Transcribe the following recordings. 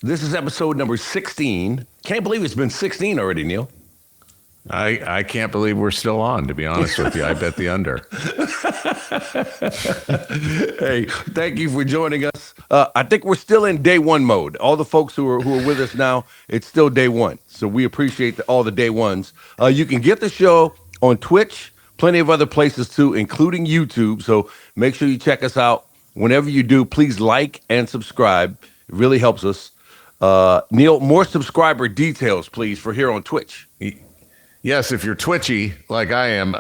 This is episode number 16. Can't believe it's been 16 already, Neil. I can't believe we're still on, to be honest with you. I bet the under. Hey, thank you for joining us. I think we're still in day one mode. All the folks who are with us now, it's still day one. So we appreciate all the day ones. You can get the show on Twitch, plenty of other places too, including YouTube. So make sure you check us out. Whenever you do, please like and subscribe. It really helps us. Neil, more subscriber details, please, for here on Twitch. Yes, if you're twitchy like I am,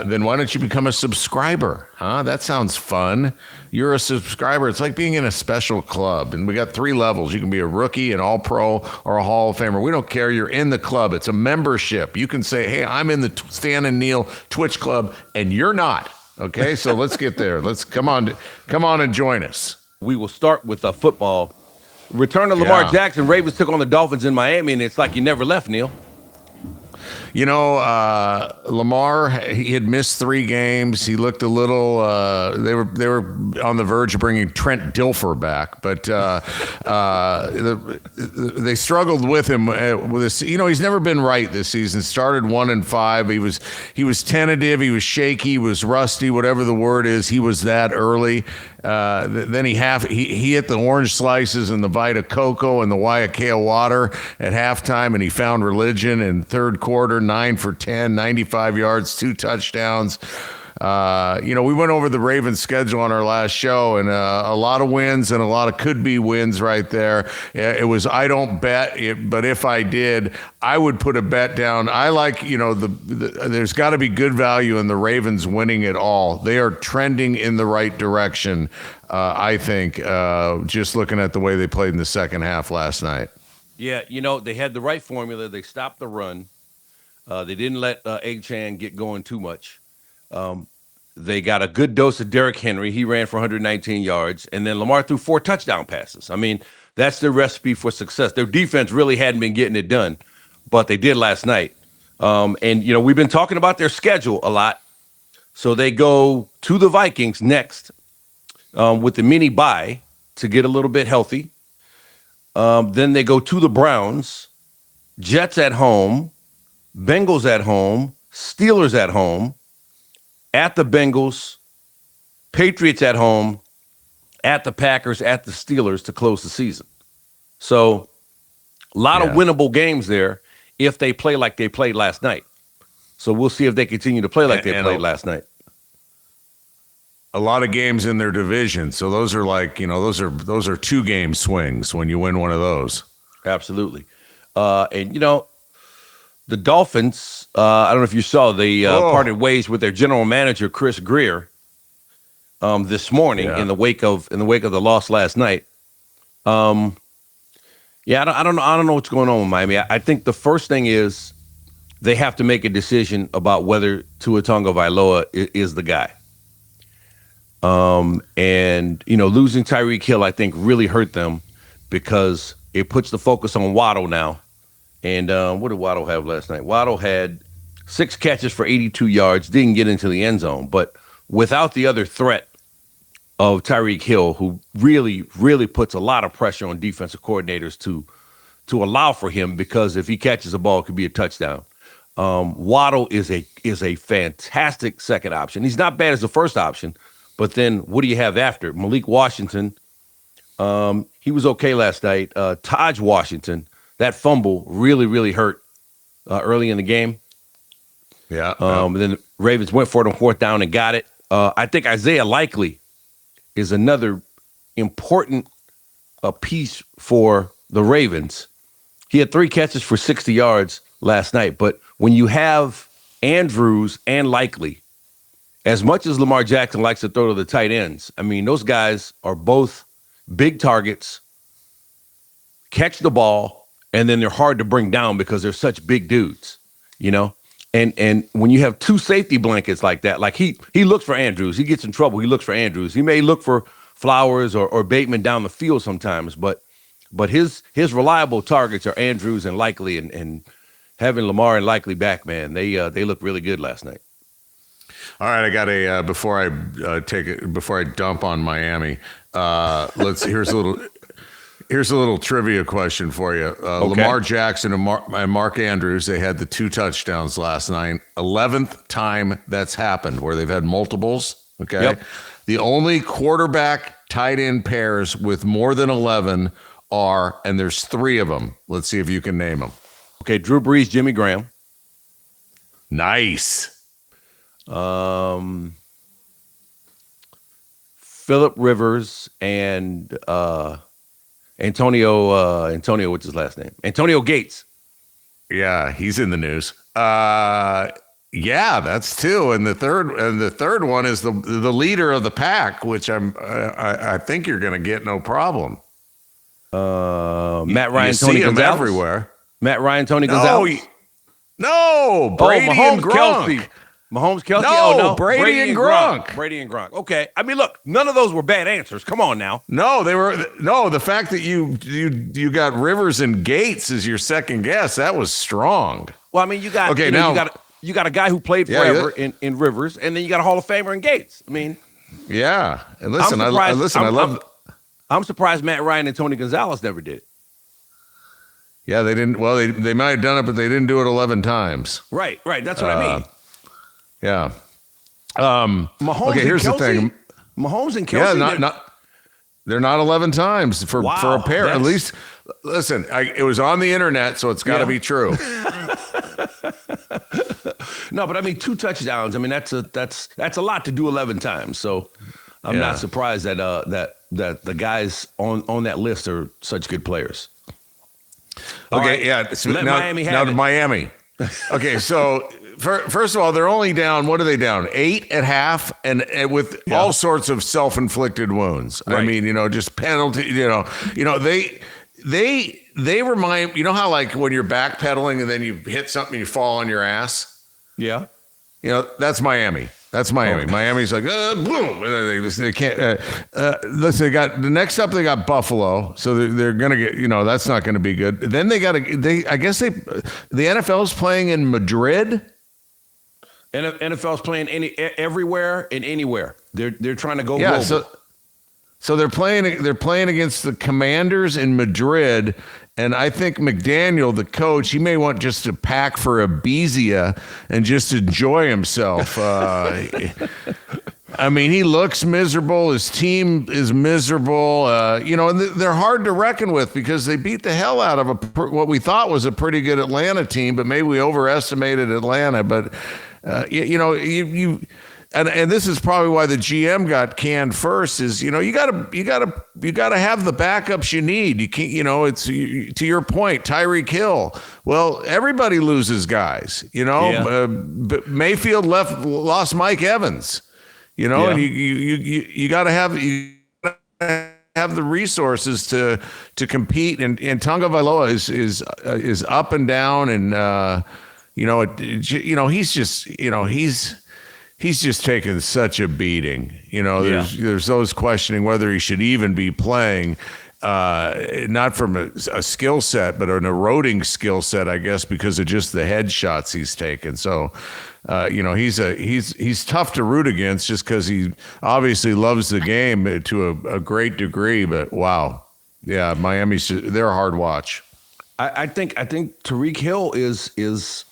then why don't you become a subscriber? Huh? That sounds fun. You're a subscriber. It's like being in a special club. And we got 3 levels. You can be a rookie, an all-pro, or a Hall of Famer. We don't care. You're in the club. It's a membership. You can say, hey, I'm in the Stan and Neil Twitch Club, and you're not. Okay, so let's get there. Let's come on and join us. We will start with football. Return of Lamar Jackson. Ravens took on the Dolphins in Miami, and it's like you never left, Neil. You know, Lamar, he had missed 3 games. He looked a little. They were on the verge of bringing Trent Dilfer back, but they struggled with him with this. You know, he's never been right this season. Started 1-5. He was tentative. He was shaky. He was rusty. Whatever the word is, he was that early. Then he hit the orange slices and the Vita Coco and the Guayacale water at halftime, and he found religion in third quarter, 9 for 10, 95 yards, 2 touchdowns. We went over the Ravens schedule on our last show, and a lot of wins and a lot of could-be wins right there. It was, I don't bet, but if I did, I would put a bet down. I like, there's got to be good value in the Ravens winning it all. They are trending in the right direction, I think, just looking at the way they played in the second half last night. Yeah, they had the right formula. They stopped the run. They didn't let Chan get going too much. They got a good dose of Derrick Henry. He ran for 119 yards, and then Lamar threw 4 touchdown passes. I mean, that's the recipe for success. Their defense really hadn't been getting it done, but they did last night. We've been talking about their schedule a lot. So they go to the Vikings next with the mini bye to get a little bit healthy. Then they go to the Browns, Jets at home, Bengals at home, Steelers at home, at the Bengals, Patriots at home, at the Packers, at the Steelers to close the season. So a lot of winnable games there if they play like they played last night. So we'll see if they continue to play like they played last night. A lot of games in their division. So those are like, those are 2-game swings when you win one of those. Absolutely. The Dolphins, I don't know if you saw, they parted ways with their general manager, Chris Greer, this morning in the wake of the loss last night. I don't know what's going on with Miami. I think the first thing is they have to make a decision about whether Tua Tagovailoa is the guy. Losing Tyreek Hill, I think, really hurt them because it puts the focus on Waddle now. And what did Waddle have last night? Waddle had 6 catches for 82 yards, didn't get into the end zone. But without the other threat of Tyreek Hill, who really, really puts a lot of pressure on defensive coordinators to allow for him, because if he catches a ball, it could be a touchdown. Waddle is a fantastic second option. He's not bad as the first option, but then what do you have after? Malik Washington, he was okay last night. Taj Washington, that fumble really, really hurt early in the game. And then the Ravens went for it on 4th down and got it. I think Isaiah Likely is another important piece for the Ravens. He had 3 catches for 60 yards last night. But when you have Andrews and Likely, as much as Lamar Jackson likes to throw to the tight ends, I mean, those guys are both big targets, catch the ball, and then they're hard to bring down because they're such big dudes, And when you have 2 safety blankets like that, like he looks for Andrews. He gets in trouble. He looks for Andrews. He may look for Flowers or Bateman down the field sometimes, but his reliable targets are Andrews and Likely, and having Lamar and Likely back, man, they look really good last night. All right, I got a before I dump on Miami. Here's a little. Here's a little trivia question for you. Lamar Jackson and Mark Andrews, they had the 2 touchdowns last night. 11th time that's happened where they've had multiples. Okay. Yep. The only quarterback tight end pairs with more than 11 are, and there's 3 of them. Let's see if you can name them. Okay, Drew Brees, Jimmy Graham. Nice. Phillip Rivers and Antonio, what's his last name? Antonio Gates. Yeah, he's in the news. Yeah, that's 2, and the third one is the leader of the pack, which I think you're going to get no problem. Matt Ryan, you Tony see him Gonzalez. Everywhere. Matt Ryan, Tony Gonzalez. No, Brady Mahomes, and Gronk. Kelsey. Mahomes, Kelsey. No, Brady and Gronk. Brady and Gronk. Okay. I mean, look, none of those were bad answers. Come on now. No, they were. No, the fact that you got Rivers and Gates as your second guess, that was strong. Well, I mean, you got you got a guy who played forever in Rivers, and then you got a Hall of Famer in Gates. I mean, yeah. And listen, I love. I'm surprised Matt Ryan and Tony Gonzalez never did it. Yeah, they didn't. Well, they might have done it, but they didn't do it 11 times. Right. That's what I mean. Yeah. Mahomes okay, here's and Kelsey, the thing. Mahomes and Kelsey. Yeah, they're not 11 times for a pair. At least, listen, it was on the internet, so it's got to be true. No, but I mean, 2 touchdowns. I mean, that's a lot to do 11 times. So I'm not surprised that that the guys on that list are such good players. Okay, right. So Let Miami have now it. to Miami. Okay, so first of all, they're only down. What are they down? 8 at half, and with all sorts of self-inflicted wounds. Right. I mean, just penalty. They remind how like when you're backpedaling and then you hit something, and you fall on your ass. Yeah. That's Miami. That's Miami. Okay. Miami's like, boom. They can't. Listen, they got the next up. They got Buffalo, so they're gonna get. That's not gonna be good. Then they got to. I guess the NFL's playing in Madrid. NFL's playing everywhere and anywhere. They're trying to go Yeah. global. So they're playing against the Commanders in Madrid. And I think McDaniel, the coach, he may want just to pack for Ibiza and just enjoy himself. I mean, he looks miserable. His team is miserable. And they're hard to reckon with because they beat the hell out of what we thought was a pretty good Atlanta team, but maybe we overestimated Atlanta. But And this is probably why the GM got canned first. Is you gotta have the backups you need. You can't it's to your point, Tyreek Hill. Well, everybody loses guys. But Mayfield lost Mike Evans. And you gotta have the resources to compete. And Tonga Vailoa is up and down, and he's just taken such a beating. There's those questioning whether he should even be playing, not from a skill set, but an eroding skill set, I guess, because of just the headshots he's taken. So, he's tough to root against just because he obviously loves the game to a great degree. But wow, yeah, they're a hard watch. I think Tyreek Hill is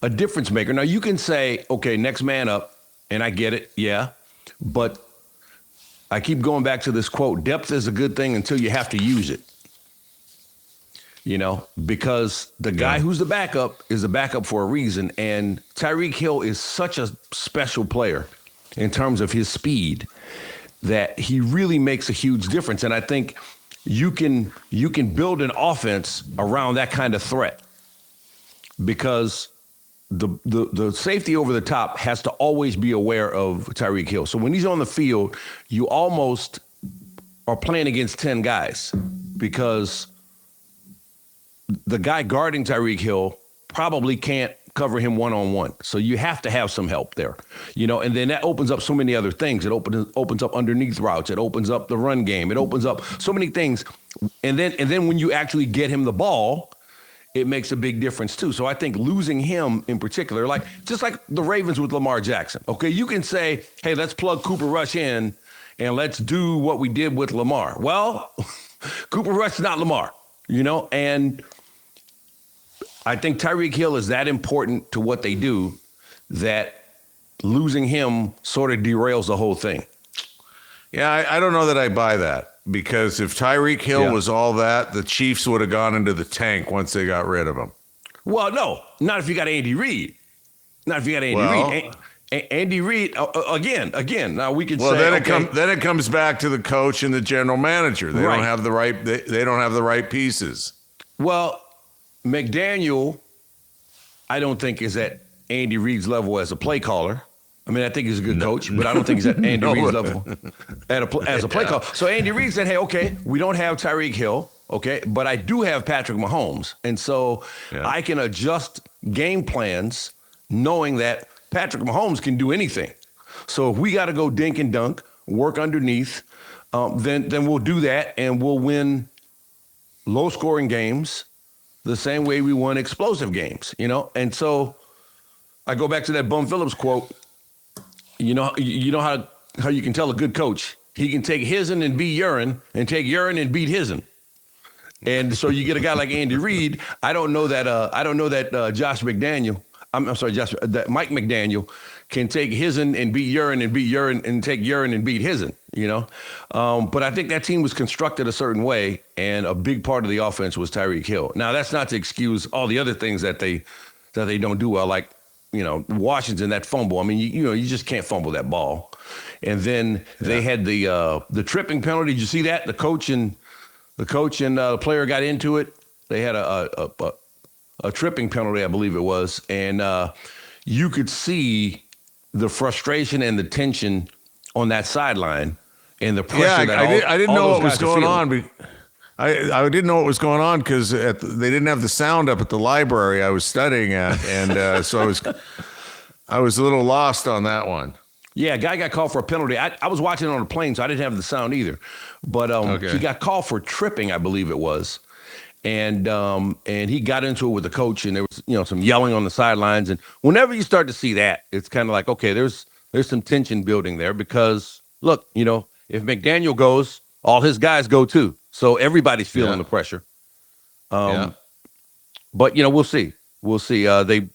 a difference maker. Now you can say, okay, next man up, and I get it, yeah. But I keep going back to this quote: depth is a good thing until you have to use it. Because the guy who's the backup is a backup for a reason, and Tyreek Hill is such a special player in terms of his speed that he really makes a huge difference. And I think you can build an offense around that kind of threat because the safety over the top has to always be aware of Tyreek Hill. So when he's on the field, you almost are playing against 10 guys because the guy guarding Tyreek Hill probably can't cover him one-on-one. So you have to have some help there, and then that opens up so many other things. It opens up underneath routes. It opens up the run game. It opens up so many things. And then when you actually get him the ball, it makes a big difference too. So I think losing him in particular, just like the Ravens with Lamar Jackson. Okay, you can say, hey, let's plug Cooper Rush in and let's do what we did with Lamar. Well, Cooper Rush is not Lamar, and I think Tyreek Hill is that important to what they do that losing him sort of derails the whole thing. Yeah, I don't know that I buy that, because if Tyreek Hill was all that, the Chiefs would have gone into the tank once they got rid of him. Well, no, not if you got Andy Reid. Not if you got Andy Reid. Andy Reid again. Now we could say then it comes back to the coach and the general manager. They don't have the right. They don't have the right pieces. Well, McDaniel, I don't think is at Andy Reid's level as a play caller. I mean, I think he's a good coach, but I don't think he's at Andy Reid's level as a play caller. So Andy Reid said, "Hey, okay, we don't have Tyreek Hill, okay, but I do have Patrick Mahomes, and so I can adjust game plans knowing that Patrick Mahomes can do anything. So if we got to go dink and dunk, work underneath, then we'll do that, and we'll win low-scoring games the same way we won explosive games, And so I go back to that Bum Phillips quote. You know how you can tell a good coach. He can take his'n and beat urine, and take urine and beat his'n. And so you get a guy like Andy Reid. I don't know that Josh McDaniel. I'm sorry, that Mike McDaniel can take his'n and beat urine and take urine and beat his'n. But I think that team was constructed a certain way, and a big part of the offense was Tyreek Hill. Now that's not to excuse all the other things that they don't do well, like Washington, that fumble. I mean, you just can't fumble that ball. And then they had the tripping penalty. Did you see that? The coach and the player got into it. They had a tripping penalty, I believe it was, and you could see the frustration and the tension on that sideline and the pressure. I didn't know what was going on. I didn't know what was going on because they didn't have the sound up at the library I was studying at, and so I was a little lost on that one. Yeah, a guy got called for a penalty. I was watching it on a plane, so I didn't have the sound either. But he got called for tripping, I believe it was, and he got into it with the coach, and there was some yelling on the sidelines. And whenever you start to see that, it's kind of like, okay, there's some tension building there, because look, if McDaniel goes, all his guys go too. So everybody's feeling the pressure. But we'll see. We'll see. They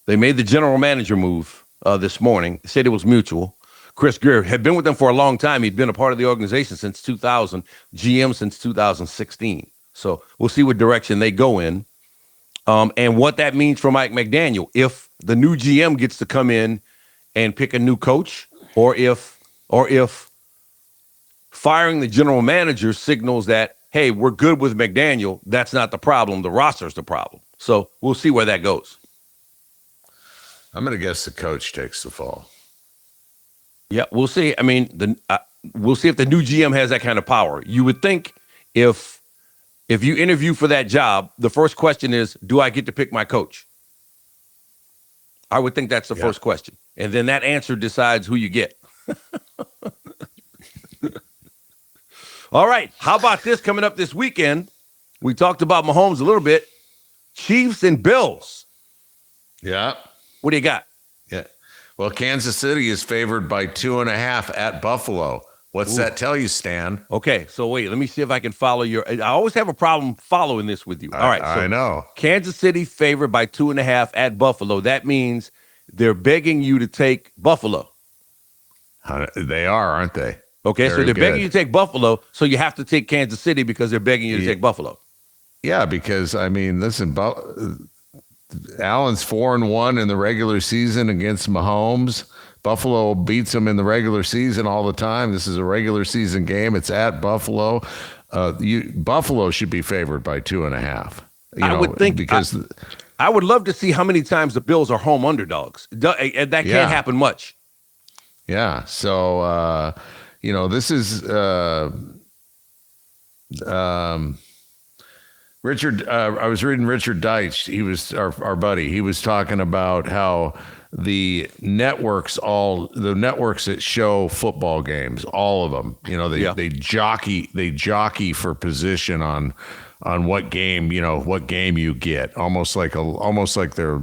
made the general manager move this morning. They said it was mutual. Chris Greer had been with them for a long time. He'd been a part of the organization since 2000, GM since 2016. So we'll see what direction they go in, and what that means for Mike McDaniel. If the new GM gets to come in and pick a new coach, or if firing the general manager signals that, hey, we're good with McDaniel, that's not the problem. The roster's the problem. So we'll see where that goes. I'm going to guess the coach takes the fall. Yeah, we'll see. I mean, we'll see if the new GM has that kind of power. You would think if you interview for that job, the first question is, do I get to pick my coach? I would think that's the first question. And then that answer decides who you get. All right. How about this coming up this weekend? We talked about Mahomes a little bit. Chiefs and Bills. Yeah. What do you got? Yeah. Well, Kansas City is favored by 2.5 at Buffalo. What's that tell you, Stan? Okay. So wait, let me see if I can follow I always have a problem following this with you. All right. So I know. Kansas City favored by 2.5 at Buffalo. That means they're begging you to take Buffalo. They are, aren't they? Okay, so they're begging you to take Buffalo, so you have to take Kansas City because they're begging you to take Buffalo. Yeah, because, I mean, listen, Allen's 4-1 in the regular season against Mahomes. Buffalo beats them in the regular season all the time. This is a regular season game. It's at Buffalo. Buffalo should be favored by 2.5. I would think, because I would love to see how many times the Bills are home underdogs. That can't happen much. Yeah, so... this is Richard. I was reading Richard Deitch. He was our buddy. He was talking about how the networks that show football games, all of them, they jockey for position on what game you get, almost like they're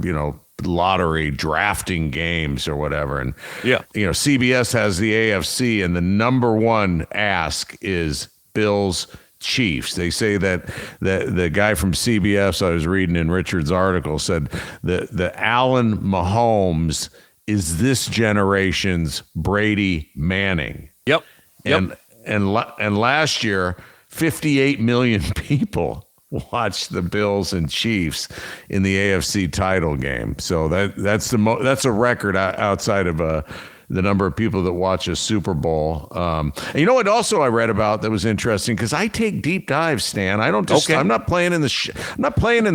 lottery drafting games or whatever. And CBS has the AFC, and the number one ask is Bills Chiefs. They say that the guy from CBS I was reading in Richard's article said that the Allen Mahomes is this generation's Brady Manning. Yep. And last year, 58 million people watched the Bills and Chiefs in the AFC title game. So that's a record outside of the number of people that watch a Super Bowl. And you know what? Also, I read about that was interesting because I take deep dives, Stan. I don't just. Okay. I'm not playing in the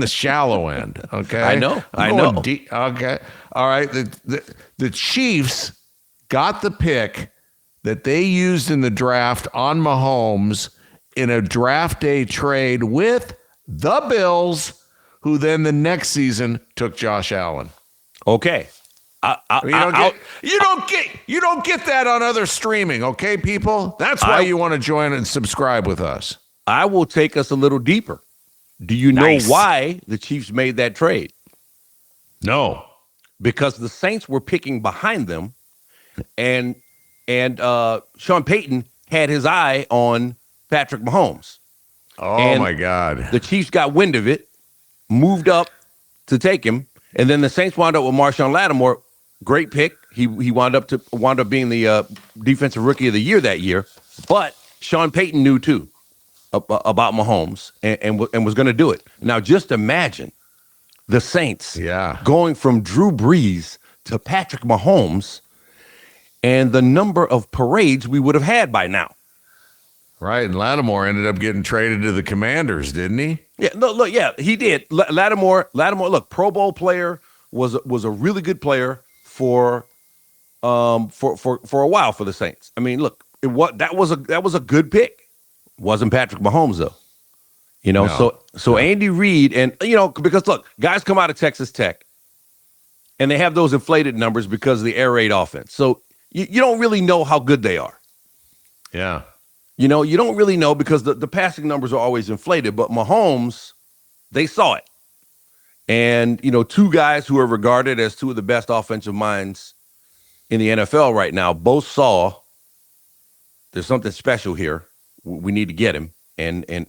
shallow end. Okay. I know. Deep, okay. All right. The Chiefs got the pick that they used in the draft on Mahomes in a draft day trade with the Bills, who then the next season took Josh Allen. Okay. You don't get that on other streaming, okay, people? That's why you want to join and subscribe with us. I will take us a little deeper. Do you know why the Chiefs made that trade? No. Because the Saints were picking behind them, and Sean Payton had his eye on Patrick Mahomes. Oh, my God. The Chiefs got wind of it, moved up to take him, and then the Saints wound up with Marshawn Lattimore. Great pick. He wound up being the defensive rookie of the year that year. But Sean Payton knew too about Mahomes and was going to do it. Now just imagine the Saints going from Drew Brees to Patrick Mahomes and the number of parades we would have had by now. Right, and Lattimore ended up getting traded to the Commanders, didn't he? Yeah, look, yeah, he did. Lattimore, look, Pro Bowl player, was a really good player for a while for the Saints. I mean, look, that was a good pick. Wasn't Patrick Mahomes though. So Andy Reid and because look, guys come out of Texas Tech and they have those inflated numbers because of the air raid offense. So you don't really know how good they are. Yeah. You don't really know because the passing numbers are always inflated, but Mahomes, they saw it. And, two guys who are regarded as two of the best offensive minds in the NFL right now, both saw there's something special here. We need to get him. And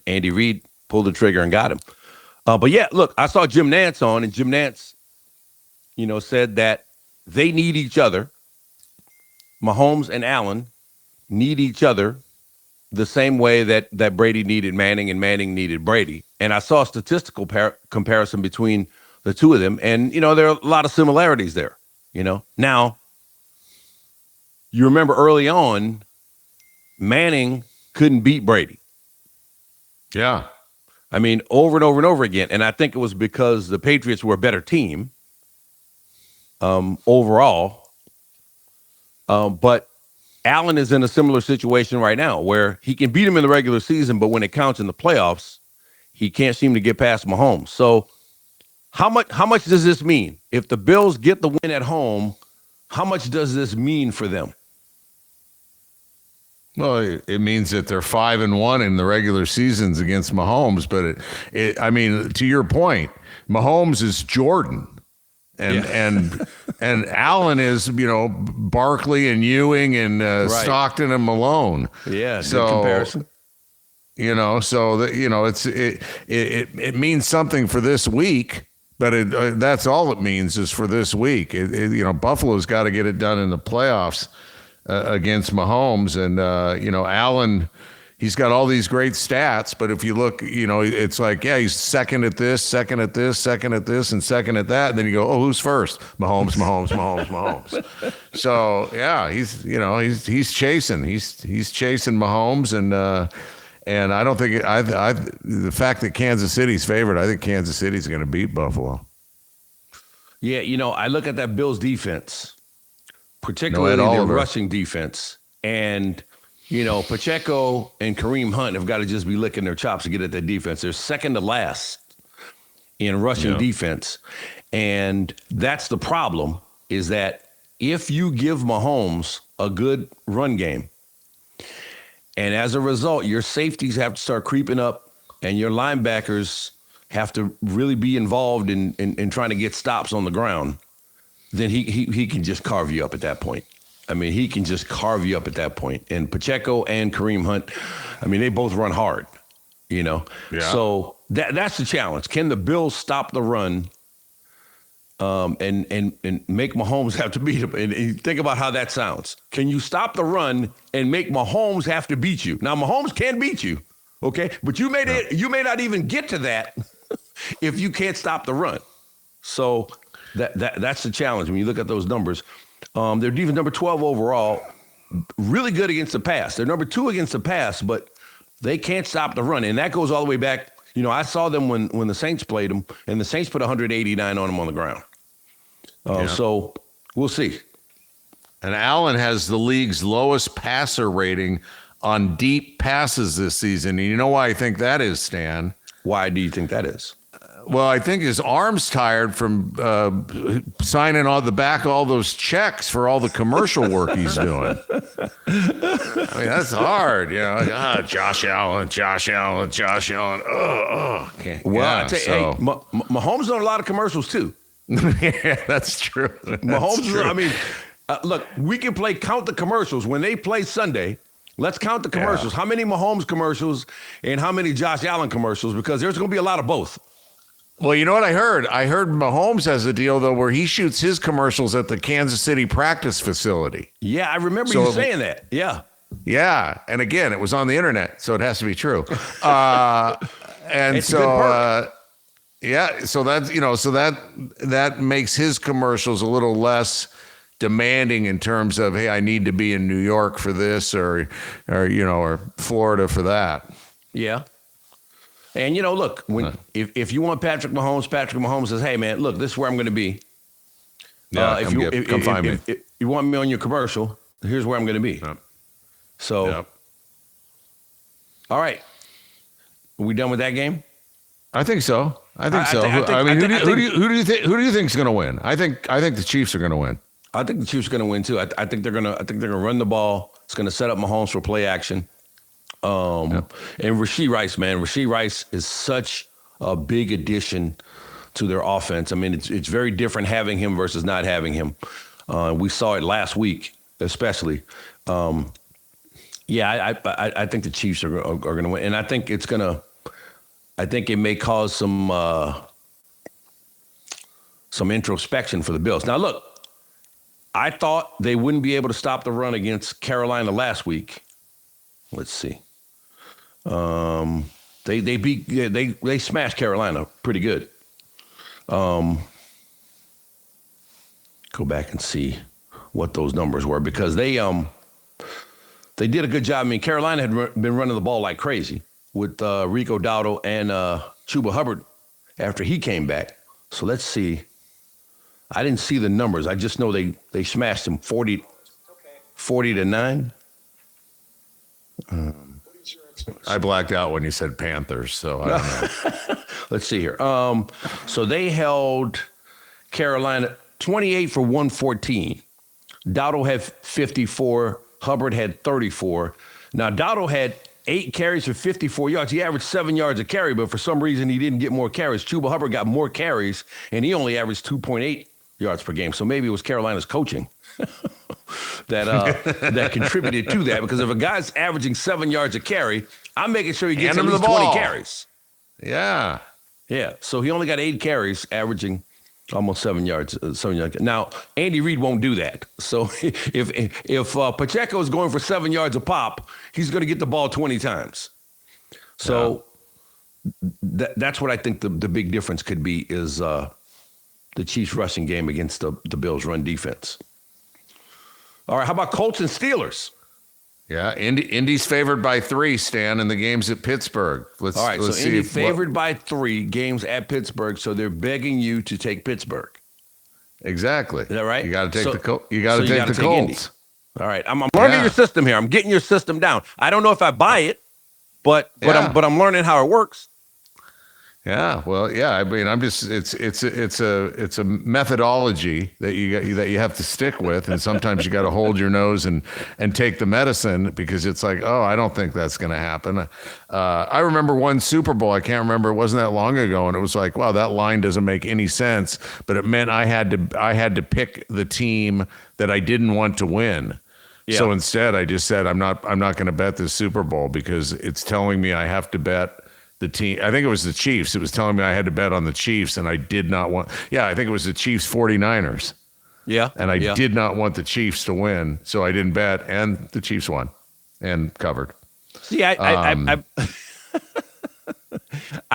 Andy Reid pulled the trigger and got him. But yeah, look, I saw Jim Nantz on, and Jim Nantz, said that they need each other. Mahomes and Allen need each other the same way that Brady needed Manning and Manning needed Brady. And I saw a statistical comparison between the two of them. And, there are a lot of similarities there, Now, you remember early on, Manning couldn't beat Brady. Yeah. I mean, over and over and over again. And I think it was because the Patriots were a better team overall. But Allen is in a similar situation right now where he can beat him in the regular season, but when it counts in the playoffs, he can't seem to get past Mahomes. So how much does this mean? If the Bills get the win at home, how much does this mean for them? Well, it means that they're 5-1 in the regular seasons against Mahomes. But I mean, to your point, Mahomes is Jordan. And Allen is, Barkley and Ewing and right. Stockton and Malone. Yeah, so, good comparison. It means something for this week, but that's all it means is for this week. Buffalo's got to get it done in the playoffs against Mahomes, and Allen. He's got all these great stats, but if you look, it's like, yeah, he's second at this, second at this, second at this, and second at that. And then you go, oh, who's first? Mahomes. So yeah, he's chasing Mahomes, and I don't think the fact that Kansas City's favored, I think Kansas City's going to beat Buffalo. Yeah, I look at that Bills defense, particularly their rushing defense, and. Pacheco and Kareem Hunt have got to just be licking their chops to get at that defense. They're second to last in rushing defense. And that's the problem, is that if you give Mahomes a good run game, and as a result, your safeties have to start creeping up and your linebackers have to really be involved in trying to get stops on the ground, then he can just carve you up at that point. I mean, he can just carve you up at that point. And Pacheco and Kareem Hunt, I mean, they both run hard, you know. Yeah. So that's the challenge. Can the Bills stop the run and make Mahomes have to beat him? And think about how that sounds. Can you stop the run and make Mahomes have to beat you? Now, Mahomes can beat you, okay? But you may not even get to that if you can't stop the run. So that's the challenge when you look at those numbers. They're defense number 12 overall, really good against the pass. They're number 2 against the pass, but they can't stop the run. And that goes all the way back. You know, I saw them when the Saints played them, and the Saints put 189 on them on the ground. So we'll see. And Allen has the league's lowest passer rating on deep passes this season. And you know why I think that is, Stan? Why do you think that is? Well, I think his arm's tired from signing on the back of all those checks for all the commercial work he's doing. I mean, that's hard, you know. Josh Allen. Well, yeah, I tell you, hey, Mahomes done a lot of commercials too. Yeah, that's true. Mahomes, true. I mean, look, we can play count the commercials when they play Sunday. Let's count the commercials. Yeah. How many Mahomes commercials and how many Josh Allen commercials? Because there's going to be a lot of both. Well, you know what I heard? I heard Mahomes has a deal, though, where he shoots his commercials at the Kansas City practice facility. Yeah, I remember you saying that. Yeah. Yeah. And again, it was on the internet, so it has to be true. And it's so, so that's, you know, so that makes his commercials a little less demanding in terms of, hey, I need to be in New York for this or Florida for that. Yeah. And, you know, look, if you want Patrick Mahomes says, hey, man, look, this is where I'm going to be. Yeah, come find me. If you want me on your commercial, here's where I'm going to be. Yep. So, all right. Are we done with that game? I think so. I mean, who do you think is going to win? I think the Chiefs are going to win. I think the Chiefs are going to win too. I think they're going to run the ball. It's going to set up Mahomes for play action. And Rashee Rice, man, Rashee Rice is such a big addition to their offense. I mean, it's very different having him versus not having him. We saw it last week, especially. I think the Chiefs are going to win, and I think it may cause some introspection for the Bills. Now, look, I thought they wouldn't be able to stop the run against Carolina last week. Let's see. They smashed Carolina pretty good. Go back and see what those numbers were because they did a good job. I mean, Carolina had been running the ball like crazy with Rico Dowdle and Chuba Hubbard after he came back. So let's see. I didn't see the numbers. I just know they smashed them 40-9. I blacked out when you said Panthers, so I don't know. Let's see here. So they held Carolina 28 for 114. Dowdle had 54. Hubbard had 34. Now, Dowdle had 8 carries for 54 yards. He averaged 7 yards a carry, but for some reason he didn't get more carries. Chuba Hubbard got more carries, and he only averaged 2.8 yards per game. So maybe it was Carolina's coaching that contributed to that. Because if a guy's averaging 7 yards a carry, I'm making sure he gets at least 20 carries. Yeah. Yeah. So he only got 8 carries, averaging almost 7 yards. Now, Andy Reid won't do that. So if Pacheco is going for 7 yards a pop, he's going to get the ball 20 times. So that's what I think the big difference could be is the Chiefs rushing game against the Bills run defense. All right, how about Colts and Steelers? Yeah, Indy's favored by 3, Stan, in the games at Pittsburgh. Let's see Indy favored by 3 games at Pittsburgh, so they're begging you to take Pittsburgh. Exactly. Is that right? You got to take the Colts. Indy. All right, I'm learning your system here. I'm getting your system down. I don't know if I buy it, but I'm learning how it works. Yeah, well, yeah. I mean, I'm just it's a methodology that you have to stick with, and sometimes you got to hold your nose and take the medicine because it's like, oh, I don't think that's going to happen. I remember one Super Bowl. I can't remember. It wasn't that long ago, and it was like, wow, that line doesn't make any sense. But it meant I had to pick the team that I didn't want to win. Yeah. So instead, I just said I'm not going to bet this Super Bowl because it's telling me I have to bet the team. I think it was the Chiefs. It was telling me I had to bet on the Chiefs, and I did not want. Yeah, I think it was the Chiefs 49ers. Yeah. And I did not want the Chiefs to win, so I didn't bet, and the Chiefs won and covered. See, I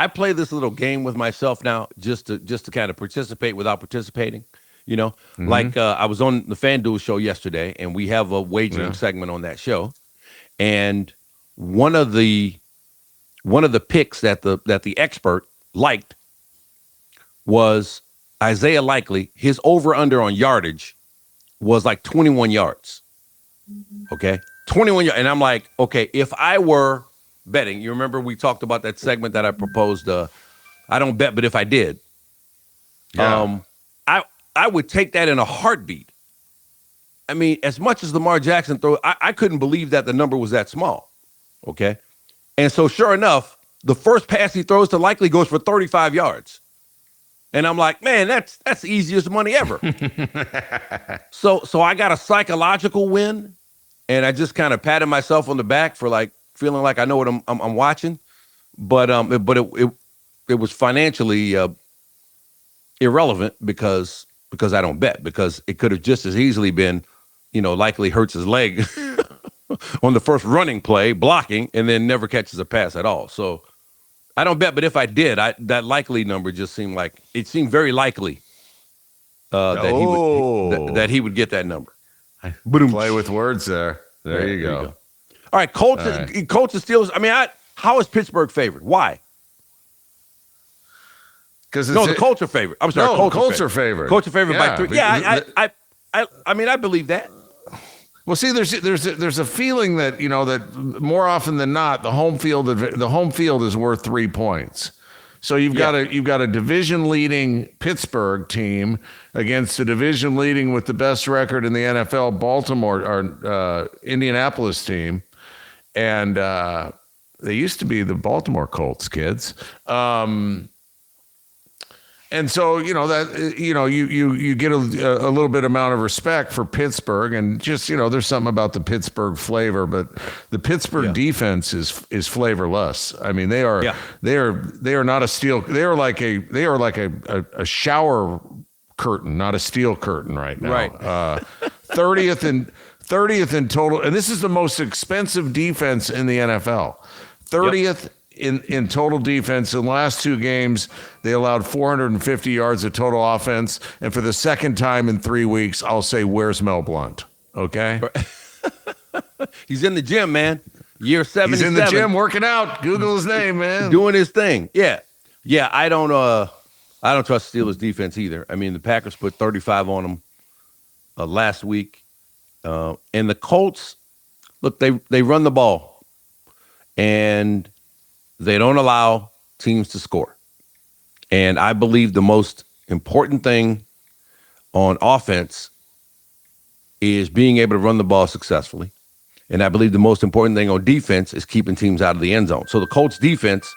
play this little game with myself now just to kind of participate without participating. You know, like I was on the FanDuel show yesterday, and we have a wagering segment on that show, and one of the picks that the expert liked was Isaiah Likely. His over under on yardage was like 21 yards. Okay, 21 yards, and I'm like, okay, if I were betting, you remember we talked about that segment that I proposed. I don't bet, but if I did, I would take that in a heartbeat. I mean, as much as Lamar Jackson throw, I couldn't believe that the number was that small. Okay. And so sure enough, the first pass he throws to Likely goes for 35 yards. And I'm like, man, that's the easiest money ever. So I got a psychological win, and I just kind of patted myself on the back for like feeling like I know what I'm watching. But it was financially irrelevant because I don't bet, because it could have just as easily been, Likely hurts his leg on the first running play, blocking, and then never catches a pass at all. So I don't bet, but if I did, that likely number just seemed very likely that he would get that number. Play with words there. There you go. All right, Colts and Steelers. I mean, how is Pittsburgh favored? Why? Because the Colts are favored. I'm sorry, Colts are favored. Colts are favored by 3. Yeah, I mean, I believe that. Well, see, there's a feeling that that more often than not, the home field is worth 3 points. So you've got a division leading Pittsburgh team against a division leading with the best record in the NFL, Baltimore or Indianapolis team, and they used to be the Baltimore Colts, kids. And so, you get a little bit amount of respect for Pittsburgh, and just, there's something about the Pittsburgh flavor, but the Pittsburgh defense is flavorless. I mean, they are not a steel. They are like a shower curtain, not a steel curtain right now. Right. 30th in total. And this is the most expensive defense in the NFL. 30th in total defense. In the last 2 games, they allowed 450 yards of total offense. And for the second time in 3 weeks, I'll say, where's Mel Blount? Okay? He's in the gym, man. Year 77. He's in the gym working out. Google his name, man. Doing his thing. Yeah. Yeah, I don't trust Steelers defense either. I mean, the Packers put 35 on them last week. And the Colts, look, they run the ball. And they don't allow teams to score. And I believe the most important thing on offense is being able to run the ball successfully. And I believe the most important thing on defense is keeping teams out of the end zone. So the Colts defense,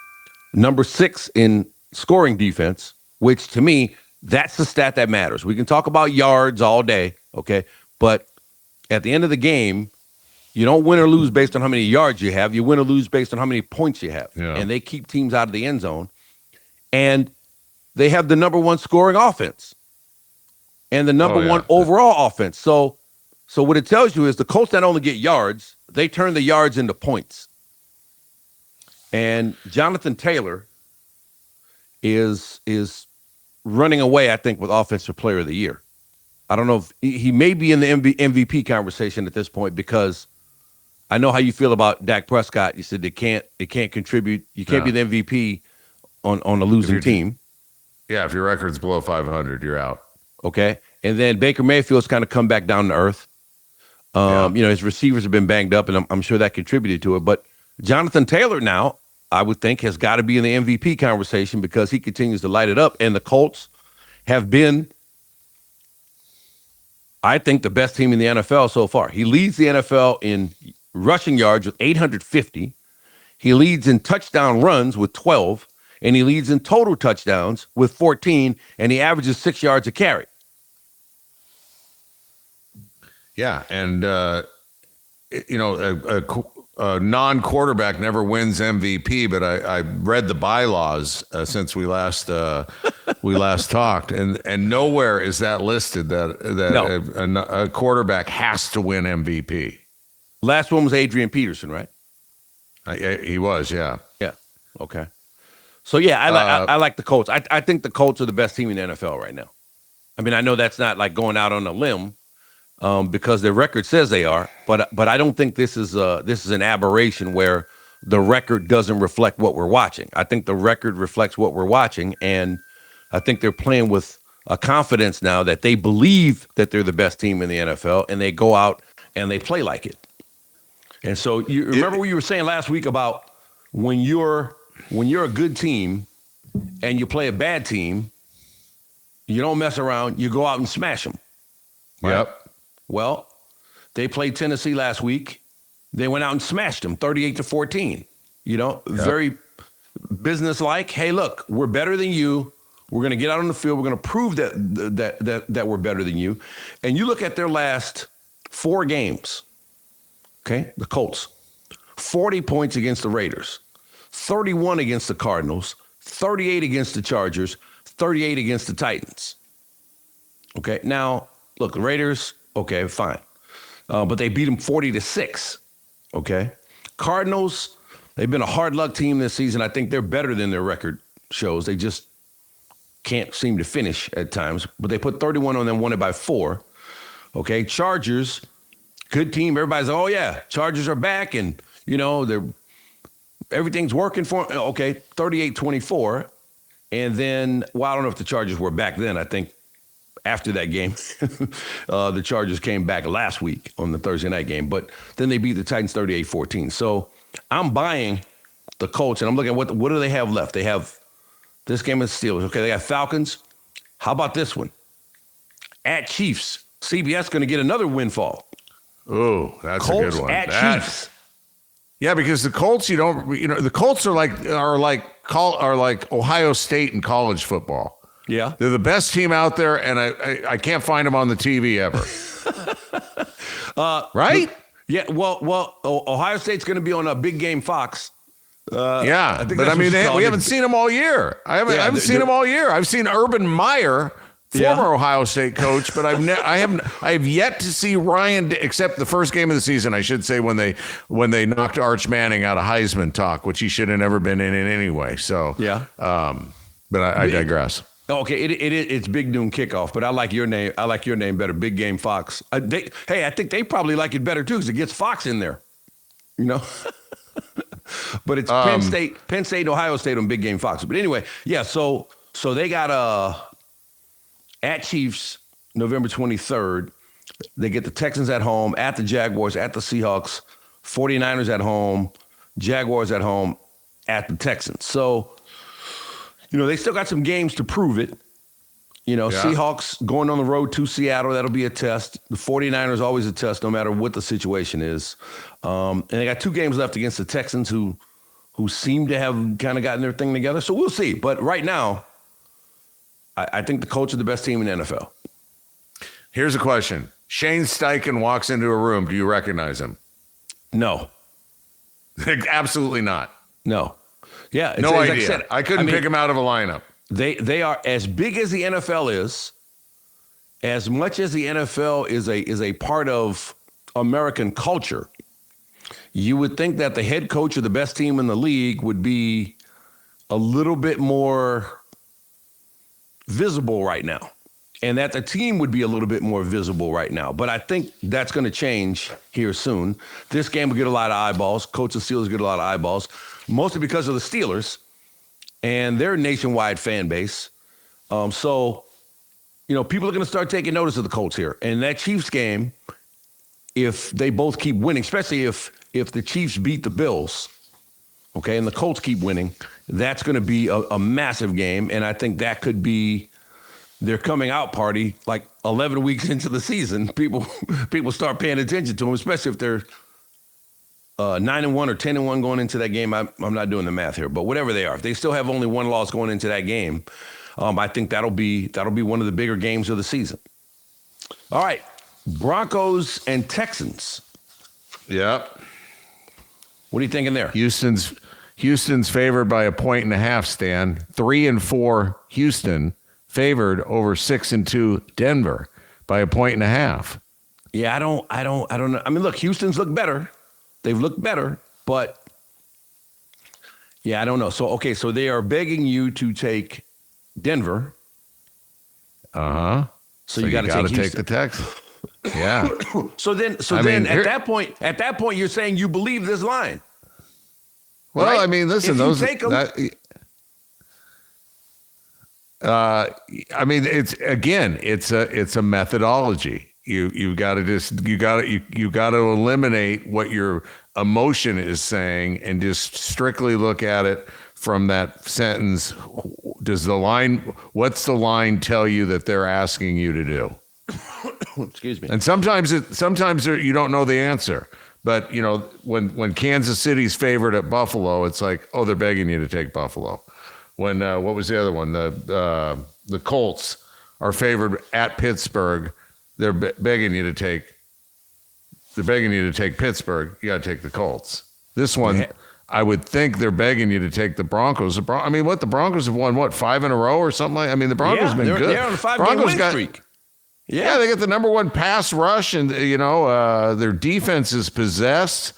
number 6 in scoring defense, which to me, that's the stat that matters. We can talk about yards all day, okay? But at the end of the game, you don't win or lose based on how many yards you have. You win or lose based on how many points you have. Yeah. And they keep teams out of the end zone. And they have the number 1 scoring offense and the number 1 overall offense. So what it tells you is the Colts not only get yards, they turn the yards into points. And Jonathan Taylor is running away, I think, with Offensive Player of the Year. I don't know if he may be in the MVP conversation at this point, because I know how you feel about Dak Prescott. You said it can't contribute. You can't be the MVP on a losing team. Yeah, if your record's below 500, you're out. Okay. And then Baker Mayfield's kind of come back down to earth. His receivers have been banged up, and I'm sure that contributed to it. But Jonathan Taylor now, I would think, has got to be in the MVP conversation because he continues to light it up. And the Colts have been, I think, the best team in the NFL so far. He leads the NFL in rushing yards with 850. He leads in touchdown runs with 12, and he leads in total touchdowns with 14, and he averages 6 yards a carry. Yeah, and a non-quarterback never wins MVP, but I read the bylaws since we last talked, and nowhere is that listed that No. a quarterback has to win MVP. Last one was Adrian Peterson, right? He was, yeah. Yeah. Okay. So yeah, I like the Colts. I think the Colts are the best team in the NFL right now. I mean, I know that's not like going out on a limb because their record says they are, but I don't think this is an aberration where the record doesn't reflect what we're watching. I think the record reflects what we're watching, and I think they're playing with a confidence now that they believe that they're the best team in the NFL, and they go out and they play like it. And so you remember what you were saying last week about when you're a good team and you play a bad team, you don't mess around, you go out and smash them. Right? Yep. Well, they played Tennessee last week. They went out and smashed them 38-14. Very businesslike. Hey, look, we're better than you. We're going to get out on the field. We're going to prove that we're better than you. And you look at their last 4 games. Okay, the Colts, 40 points against the Raiders, 31 against the Cardinals, 38 against the Chargers, 38 against the Titans. Okay, now, look, the Raiders, okay, fine. But they beat them 40-6, okay? Cardinals, they've been a hard luck team this season. I think they're better than their record shows. They just can't seem to finish at times. But they put 31 on them, won it by 4. Okay, Chargers, good team. Everybody's like, oh, yeah, Chargers are back, and, everything's working for them. Okay, 38-24. And then, well, I don't know if the Chargers were back then. I think after that game, the Chargers came back last week on the Thursday night game. But then they beat the Titans 38-14. So I'm buying the Colts, and I'm looking at what do they have left? They have this game against Steelers. Okay, they got Falcons. How about this one? At Chiefs. CBS going to get another windfall. Oh, that's Colts a good one. At Chiefs. Yeah, because the Colts, the Colts are like Ohio State in college football. Yeah, they're the best team out there, and I can't find them on the TV ever. Right? Well, Ohio State's going to be on a big game Fox. Yeah, but I mean, we haven't seen them all year. I haven't seen them all year. I've seen Urban Meyer, former Ohio State coach, but I have yet to see Ryan, except the first game of the season, I should say, when they knocked Arch Manning out of Heisman talk, which he should have never been in anyway. So but I digress. Okay, it's Big Noon Kickoff, but I like your name. I like your name better, Big Game Fox. I think they probably like it better too because it gets Fox in there. But it's Penn State, and Ohio State on Big Game Fox. But anyway, yeah. So they got at Chiefs November 23rd. They get the Texans at home, at the Jaguars, at the Seahawks, 49ers at home, Jaguars at home, at the Texans. So, they still got some games to prove it. Seahawks going on the road to Seattle, that'll be a test. The 49ers always a test no matter what the situation is. And they got 2 games left against the Texans who seem to have kind of gotten their thing together. So we'll see. But right now, I think the Colts are the best team in the NFL. Here's a question. Shane Steichen walks into a room. Do you recognize him? No. Absolutely not. No. Yeah. No idea. Like I said, I couldn't pick him out of a lineup. They are as big as the NFL is, as much as the NFL is a part of American culture. You would think that the head coach of the best team in the league would be a little bit more visible right now, and that the team would be a little bit more visible right now. But I think that's going to change here soon. This game will get a lot of eyeballs. Colts and Steelers get a lot of eyeballs, mostly because of the Steelers and their nationwide fan base. So people are going to start taking notice of the Colts here. And that Chiefs game, if they both keep winning, especially if the Chiefs beat the Bills, okay, and the Colts keep winning, that's going to be a massive game. And I think that could be their coming out party like 11 weeks into the season. People start paying attention to them, especially if they're 9-1 or 10-1 going into that game. I'm not doing the math here, but whatever they are, if they still have only one loss going into that game, I think that'll be one of the bigger games of the season. All right, Broncos and Texans. Yep. What are you thinking there? Houston's favored by 1.5, Stan. 3-4 Houston favored over 6-2 Denver by 1.5. Yeah, I don't know. I mean, look, Houston's looked better. They've looked better, but yeah, I don't know. So they are begging you to take Denver. Uh-huh. So you got to take the Texans. Yeah. So then at that point, you're saying you believe this line. Well, right? I mean, listen, I mean, it's a methodology. You got to eliminate what your emotion is saying and just strictly look at it from that sentence. What's the line tell you that they're asking you to do? Excuse me. And sometimes you don't know the answer. But, when Kansas City's favored at Buffalo, it's like, oh, they're begging you to take Buffalo. When what was the other one? The Colts are favored at Pittsburgh. They're begging you to take Pittsburgh. You got to take the Colts. This one, I would think they're begging you to take the Broncos. The Broncos have won 5 in a row or something like. I mean, the Broncos have been good. They're on a 5-game win streak. Yeah, they got the number 1 pass rush, and their defense is possessed.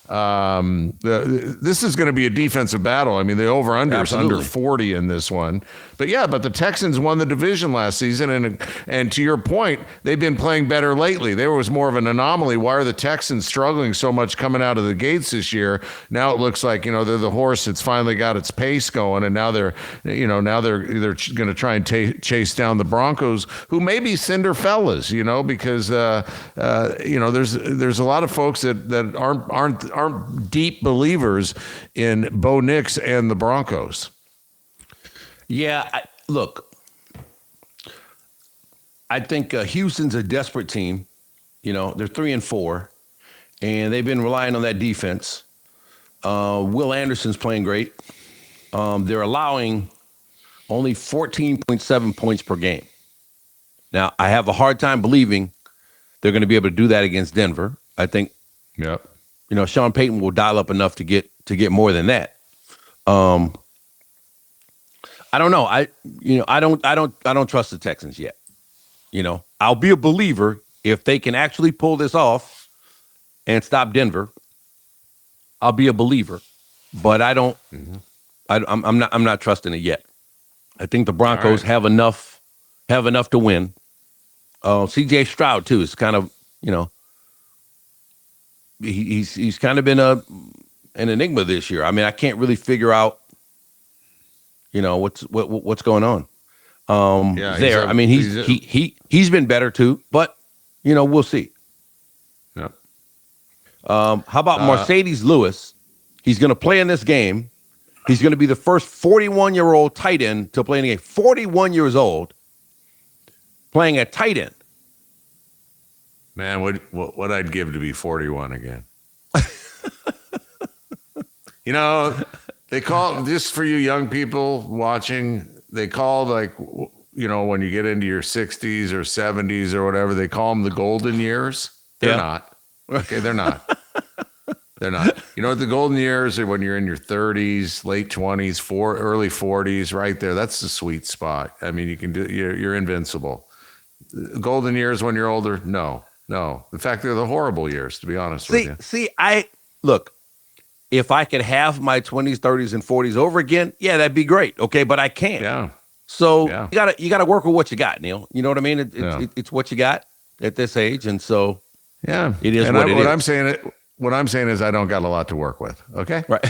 This is going to be a defensive battle. I mean, the over-under is under 40 in this one. But the Texans won the division last season, and to your point, they've been playing better lately. There was more of an anomaly. Why are the Texans struggling so much coming out of the gates this year? Now it looks like they're the horse that's finally got its pace going, and now they're going to try and chase down the Broncos, who may be Cinderfellas, because there's a lot of folks that aren't deep believers in Bo Nix and the Broncos. Yeah, look, I think Houston's a desperate team. They're 3-4, and they've been relying on that defense. Will Anderson's playing great. They're allowing only 14.7 points per game. Now, I have a hard time believing they're going to be able to do that against Denver. I think, Sean Payton will dial up enough to get more than that. I don't know. I don't trust the Texans yet. I'll be a believer if they can actually pull this off and stop Denver. I'll be a believer, but I don't. I'm not trusting it yet. I think the Broncos have enough to win. C.J. Stroud too is kind of he's kind of been an enigma this year. I mean, I can't really figure out. What's going on there? I mean, he's been better too, but we'll see. Yeah. How about Mercedes Lewis? He's going to play in this game. He's going to be the first 41-year-old tight end to play in the game. 41 years old, playing at tight end. Man, what I'd give to be 41 again. They call, just for you young people watching, they call when you get into your 60s or 70s or whatever, they call them the golden years. They're not. Okay, they're not. They're not. You know what the golden years are? When you're in your 30s, late 20s, early 40s, right there. That's the sweet spot. I mean, you're invincible. Golden years when you're older? No. In fact, they're the horrible years, to be honest with you. Look. If I could have my 20s, 30s, and 40s over again, yeah, that'd be great. Okay, but I can't. Yeah. So you gotta work with what you got, Neil. You know what I mean? It's what you got at this age, and so it is what it is. What I'm saying is I don't got a lot to work with. Okay, right.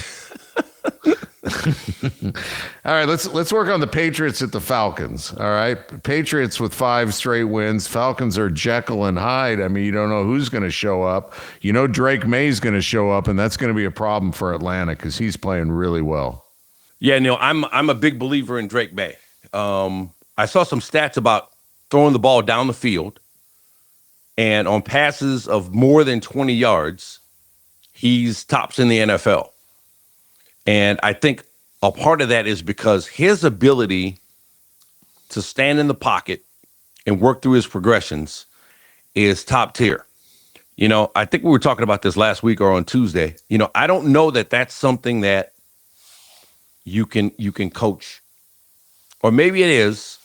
All right, let's work on the Patriots at the Falcons. All right, Patriots with 5 straight wins. Falcons are Jekyll and Hyde. I mean, you don't know who's going to show up. You know Drake May's going to show up, and that's going to be a problem for Atlanta because he's playing really well. Yeah, Neil, I'm a big believer in Drake May. I saw some stats about throwing the ball down the field, and on passes of more than 20 yards, he's tops in the NFL. And I think a part of that is because his ability to stand in the pocket and work through his progressions is top tier. I think we were talking about this last week or on Tuesday. I don't know that that's something that you can coach, or maybe it is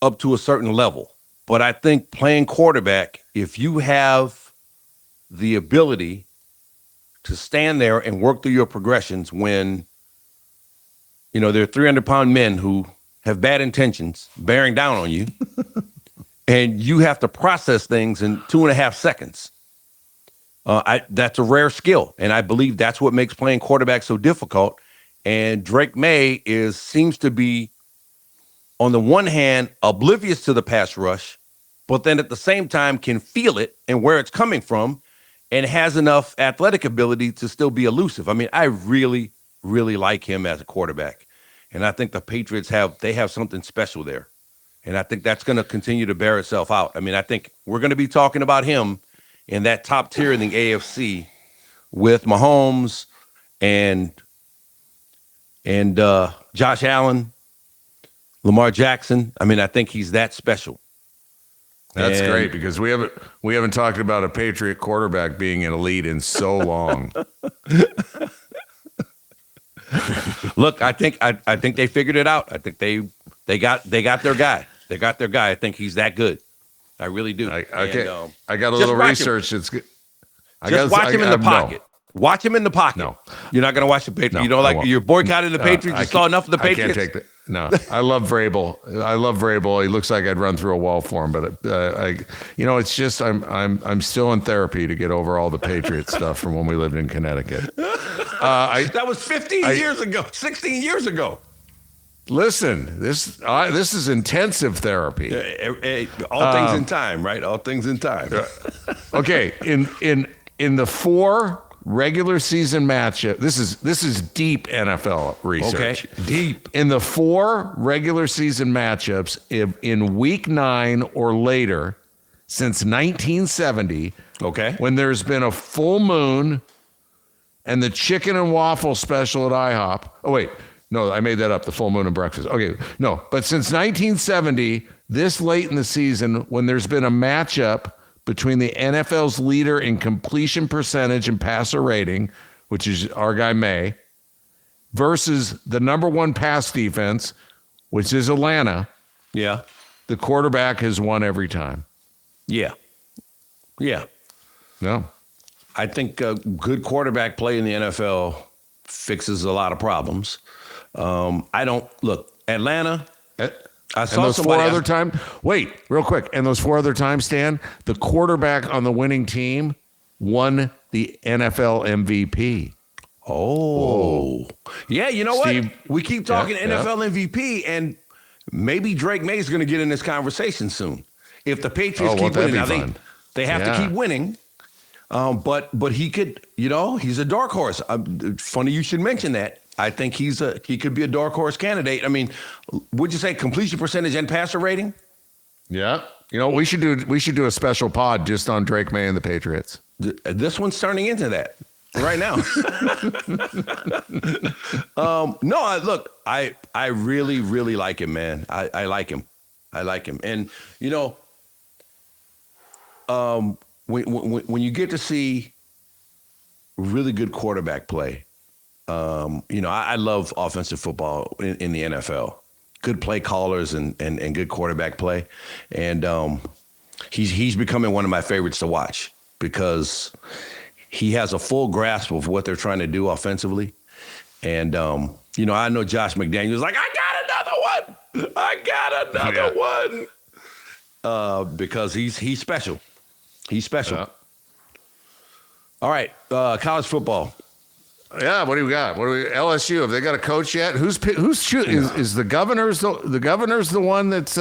up to a certain level. But I think playing quarterback, if you have the ability to stand there and work through your progressions when, they're 300-pound men who have bad intentions bearing down on you, and you have to process things in 2.5 seconds. That's a rare skill, and I believe that's what makes playing quarterback so difficult. And Drake May seems to be, on the one hand, oblivious to the pass rush, but then at the same time can feel it and where it's coming from, and has enough athletic ability to still be elusive. I mean, I really, really like him as a quarterback, and I think the Patriots have something special there, and I think that's going to continue to bear itself out. I mean, I think we're going to be talking about him in that top tier in the AFC with Mahomes and Josh Allen, Lamar Jackson. I mean, I think he's that special. That's great because we haven't talked about a Patriot quarterback being an elite in so long. Look, I think they figured it out. I think they got their guy. They got their guy. I think he's that good. I really do. I got a little research. It's good. Watch him in the pocket. No. Watch him in the pocket. No, you're not going to watch the Patriots. No, you don't like you're boycotting the Patriots. You saw enough of the Patriots. I can't take that. No, I love Vrabel. He looks like I'd run through a wall for him, but it's just I'm still in therapy to get over all the Patriot stuff from when we lived in Connecticut. That was 15 years ago, 16 years ago. Listen, this is intensive therapy. All things in time, right? All things in time. Okay, in the 4 regular season matchup, this is deep NFL research. Okay, deep. In the 4 regular season matchups in week 9 or later since 1970, okay, when there's been a full moon and the chicken and waffle special at IHOP. Oh wait. No, I made that up, the full moon and breakfast. Okay, no, but since 1970, this late in the season, when there's been a matchup between the NFL's leader in completion percentage and passer rating, which is our guy May, versus the number 1 pass defense, which is Atlanta, yeah, the quarterback has won every time. Yeah. No. I think good quarterback play in the NFL fixes a lot of problems. I don't look Atlanta. I saw those 4 other times. Wait, real quick. And those 4 other times, Stan, the quarterback on the winning team won the NFL MVP. Oh, yeah. You know Steve, what? We keep talking NFL MVP, and maybe Drake May is going to get in this conversation soon. If the Patriots keep winning, now they have to keep winning. But he could, he's a dark horse. Funny you should mention that. I think he could be a dark horse candidate. I mean, would you say completion percentage and passer rating? Yeah. We should do a special pod just on Drake May and the Patriots. This one's turning into that right now. No, look, I really, really like him, man. I like him. And when you get to see really good quarterback play, I love offensive football in the NFL. Good play callers and good quarterback play. And he's becoming one of my favorites to watch because he has a full grasp of what they're trying to do offensively. And, I know Josh McDaniels like, I got another one. Because he's special. He's special. Yeah. All right, college football. Yeah, what do we got? LSU? Have they got a coach yet? Is the governor's the one that's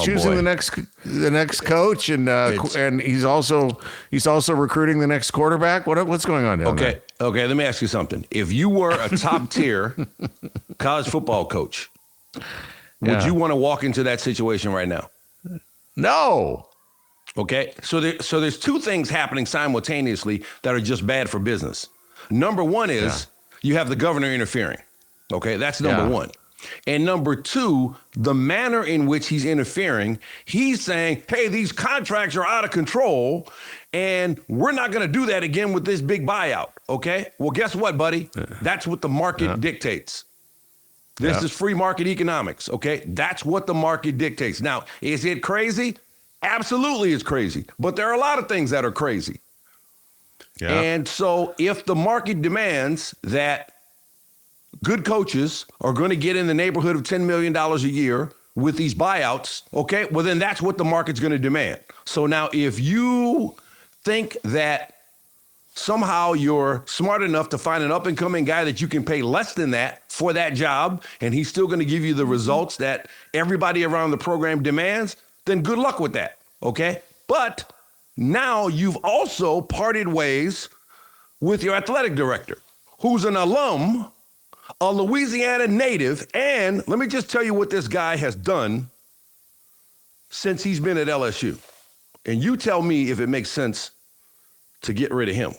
choosing boy. the next coach, and he's also recruiting the next quarterback. What's going on down there? Okay. Let me ask you something. If you were a top tier college football coach, would you want to walk into that situation right now? No. Okay, so there's two things happening simultaneously that are just bad for business. Number one is you have the governor interfering. Okay, that's number one. And number two, the manner in which he's interfering, he's saying, hey, these contracts are out of control, and we're not going to do that again with this big buyout. Okay, well, guess what, buddy? That's what the market dictates. This is free market economics. Okay, that's what the market dictates. Now, is it crazy? Absolutely, it's crazy. But there are a lot of things that are crazy. Yeah. And so if the market demands that good coaches are going to get in the neighborhood of $10 million a year with these buyouts, okay, well, then that's what the market's going to demand. So now if you think that somehow you're smart enough to find an up-and-coming guy that you can pay less than that for that job, and he's still going to give you the results that everybody around the program demands, then good luck with that, okay? But now you've also parted ways with your athletic director, who's an alum, a Louisiana native, and let me just tell you what this guy has done since he's been at LSU. And you tell me if it makes sense to get rid of him.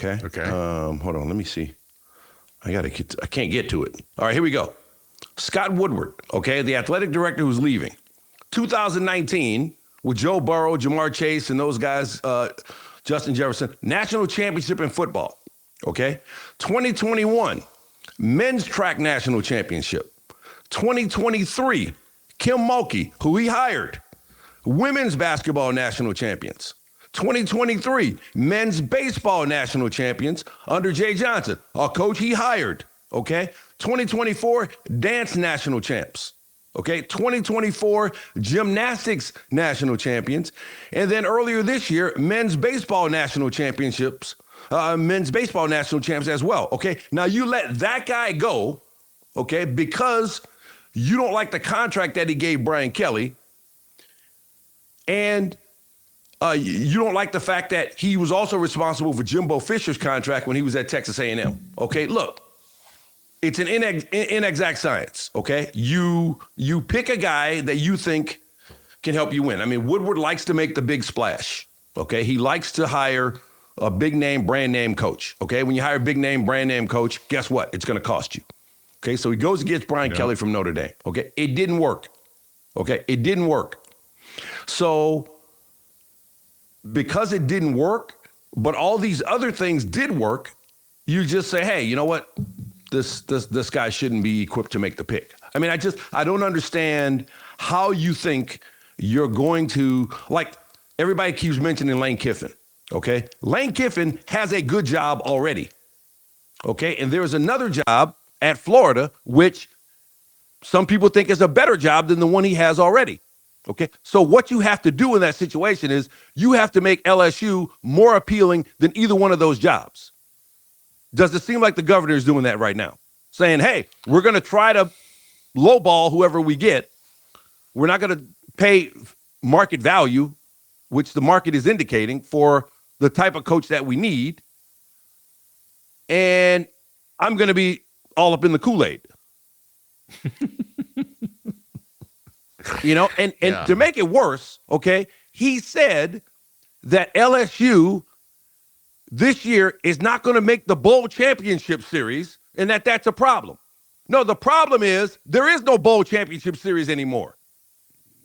Okay. Hold on, let me see. I can't get to it. All right, here we go. Scott Woodward, okay, the athletic director who's leaving. 2019, with Joe Burrow, Jamar Chase, and those guys, Justin Jefferson, national championship in football, okay? 2021, men's track national championship. 2023, Kim Mulkey, who he hired, women's basketball national champions. 2023, men's baseball national champions under Jay Johnson, a coach he hired, okay? 2024, dance national champs. Okay, 2024 gymnastics national champions. And then earlier this year, men's baseball national champs as well. Okay, now you let that guy go, okay, because you don't like the contract that he gave Brian Kelly. And you don't like the fact that he was also responsible for Jimbo Fisher's contract when he was at Texas A&M. Okay, look. It's an inexact science, okay? You pick a guy that you think can help you win. I mean, Woodward likes to make the big splash, okay? He likes to hire a big name, brand name coach, okay? When you hire a big name, brand name coach, guess what? It's going to cost you, okay? So he goes and gets Brian Kelly from Notre Dame, okay? It didn't work, okay? It didn't work. So because it didn't work, but all these other things did work, you just say, hey, you know what? This guy shouldn't be equipped to make the pick. I mean, I don't understand how you think you're going to, like, everybody keeps mentioning Lane Kiffin, okay? Lane Kiffin has a good job already, okay? And there's another job at Florida, which some people think is a better job than the one he has already, okay? So what you have to do in that situation is you have to make LSU more appealing than either one of those jobs. Does it seem like the governor is doing that right now? Saying, hey, we're going to try to lowball whoever we get. We're not going to pay market value, which the market is indicating for the type of coach that we need. And I'm going to be all up in the Kool-Aid. And to make it worse, okay, he said that LSU this year is not going to make the bowl championship series and that's a problem. No, the problem is there is no bowl championship series anymore.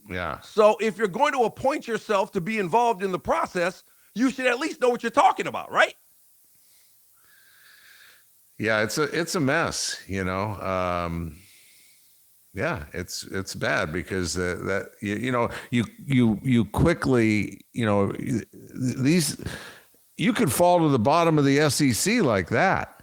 Yeah. So if you're going to appoint yourself to be involved in the process, you should at least know what you're talking about, right? Yeah, it's a mess, yeah, it's bad because you quickly, these you could fall to the bottom of the SEC like that.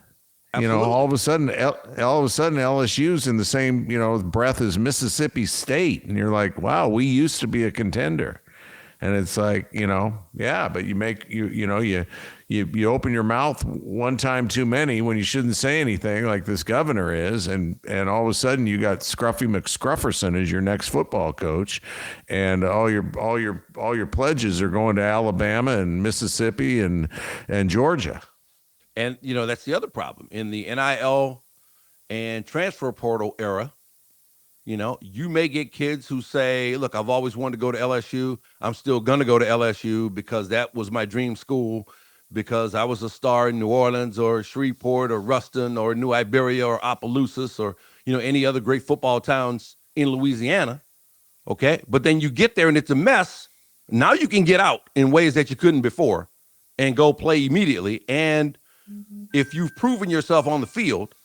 Absolutely. All of a sudden LSU's in the same, breath as Mississippi State. And you're like, wow, we used to be a contender. And it's like, but you make, you you open your mouth one time too many when you shouldn't say anything, like this governor is, and all of a sudden you got Scruffy McScrufferson as your next football coach, and all your pledges are going to Alabama and Mississippi and Georgia. And that's the other problem in the NIL and transfer portal era. You may get kids who say, look, I've always wanted to go to LSU. I'm still going to go to LSU because that was my dream school, because I was a star in New Orleans or Shreveport or Ruston or New Iberia or Opelousas or, any other great football towns in Louisiana. Okay. But then you get there and it's a mess. Now you can get out in ways that you couldn't before and go play immediately. And if you've proven yourself on the field,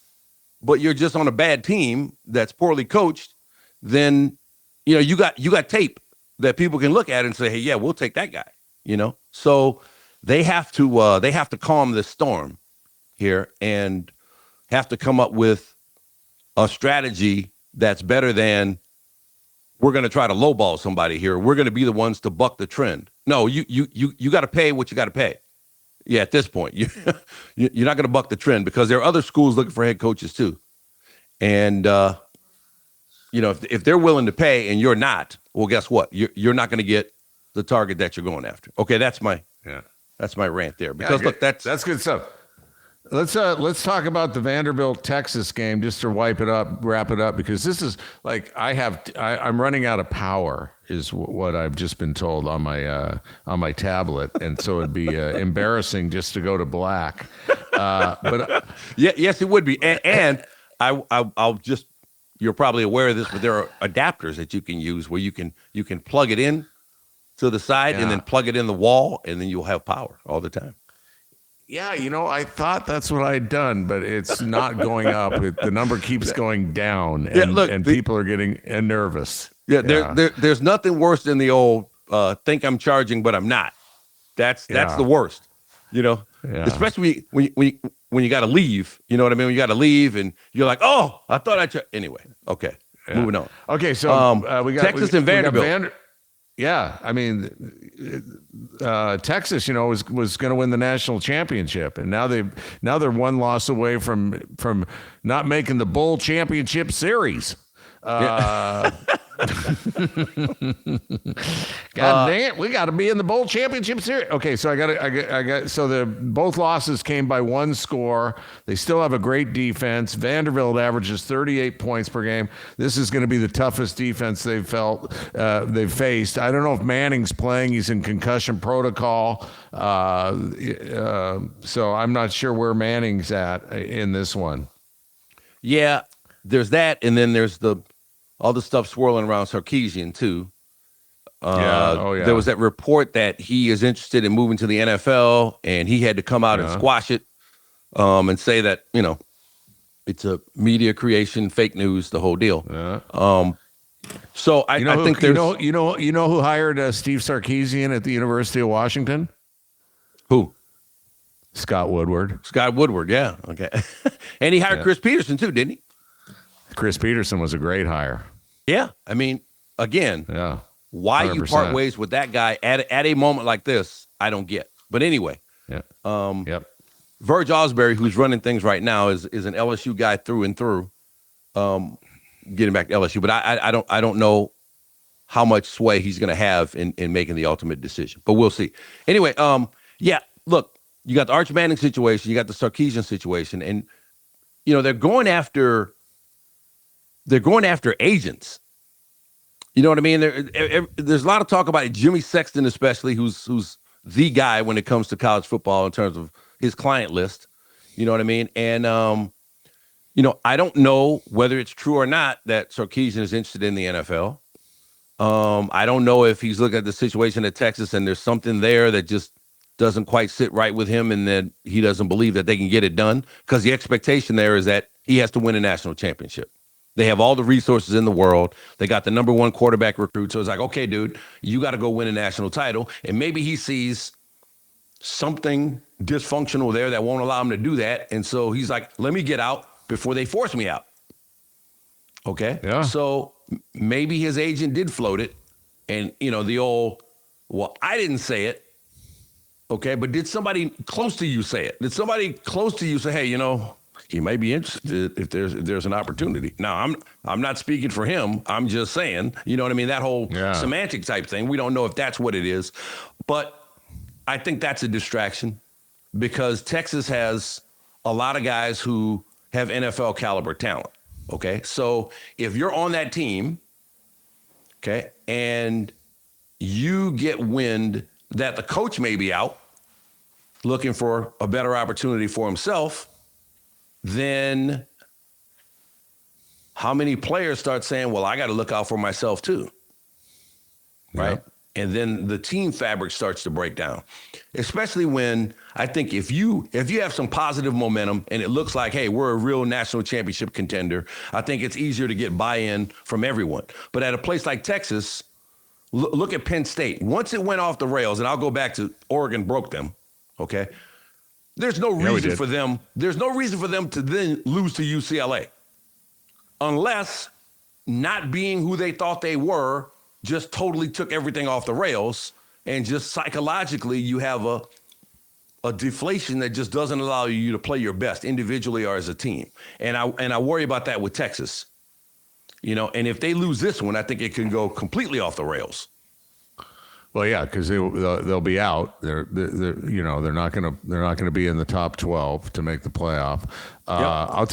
but you're just on a bad team that's poorly coached, then you got tape that people can look at and say, hey, yeah, we'll take that guy. So they have to calm this storm here and have to come up with a strategy that's better than we're going to try to lowball somebody here. We're going to be the ones to buck the trend. No, you got to pay what you got to pay. Yeah, at this point, you're not going to buck the trend because there are other schools looking for head coaches too. And, if they're willing to pay and you're not, well, guess what? You're not going to get the target that you're going after. Okay, that's my rant there. Because look, that's good stuff. Let's talk about the Vanderbilt Texas game just to wrap it up, because this is like I'm running out of power is what I've just been told on my tablet, and so it'd be embarrassing just to go to black. But yes, it would be, and I'll just, you're probably aware of this, but there are adapters that you can use where you can plug it in to the side and then plug it in the wall, and then you'll have power all the time. Yeah, I thought that's what I'd done, but it's not going up. The number keeps going down, and people are getting nervous. Yeah, there's nothing worse than the old think I'm charging, but I'm not. That's the worst, especially when you got to leave. You know what I mean? When you got to leave, and you're like, oh, I thought I charged. Anyway, okay, moving on. Okay, so we got Texas and Vanderbilt. Yeah, I mean, Texas, was going to win the national championship, and now they're one loss away from not making the bowl championship series. God dang it, we got to be in the bowl championship series. Okay, so I got so the both losses came by one score. They still have a great defense. Vanderbilt averages 38 points per game. This is going to be the toughest defense they've faced. I don't know if Manning's playing. He's in concussion protocol. So I'm not sure where Manning's at in this one. Yeah, there's that, and then there's all the stuff swirling around Sarkisian too. There was that report that he is interested in moving to the NFL, and he had to come out and squash it, and say that it's a media creation, fake news, the whole deal. So I think there's you know who hired Steve Sarkisian at the University of Washington? Who? Scott Woodward. Scott Woodward, yeah, okay, and he hired Chris Peterson too, didn't he? Chris Peterson was a great hire. Yeah, I mean, again, why 100%. You part ways with that guy at a moment like this, I don't get. But anyway, Verge Osbury, who's running things right now, is an LSU guy through and through. Getting back to LSU, but I don't know how much sway he's going to have in making the ultimate decision. But we'll see. Anyway, look, you got the Arch Manning situation, you got the Sarkisian situation, and they're going after agents. You know what I mean? There's a lot of talk about Jimmy Sexton, especially, who's the guy when it comes to college football in terms of his client list. You know what I mean? And, I don't know whether it's true or not that Sarkisian is interested in the NFL. I don't know if he's looking at the situation at Texas and there's something there that just doesn't quite sit right with him, and that he doesn't believe that they can get it done, because the expectation there is that he has to win a national championship. They have all the resources in the world. They got the number one quarterback recruit. So it's like, okay, dude, you got to go win a national title. And maybe he sees something dysfunctional there that won't allow him to do that. And so he's like, let me get out before they force me out. Okay. Yeah. So maybe his agent did float it. And, the old, well, I didn't say it, Okay, but did somebody close to you say it? Did somebody close to you say, "Hey, he may be interested if there's an opportunity"? Now, I'm not speaking for him. I'm just saying, you know what I mean? That whole semantic type thing. We don't know if that's what it is, but I think that's a distraction because Texas has a lot of guys who have NFL caliber talent. Okay, so if you're on that team, okay, and you get wind that the coach may be out looking for a better opportunity for himself, then how many players start saying, well, I got to look out for myself too, right? Yep. And then the team fabric starts to break down, especially when I think if you have some positive momentum and it looks like, hey, we're a real national championship contender, I think it's easier to get buy-in from everyone. But at a place like Texas, look at Penn State. Once it went off the rails, and I'll go back to Oregon broke them, okay? There's no reason for them. There's no reason for them to then lose to UCLA, unless not being who they thought they were just totally took everything off the rails, and just psychologically you have a deflation that just doesn't allow you to play your best individually or as a team. And I worry about that with Texas. And if they lose this one, I think it can go completely off the rails. Well, yeah, because they'll be out. They're not gonna be in the top 12 to make the playoff. Yep. I'll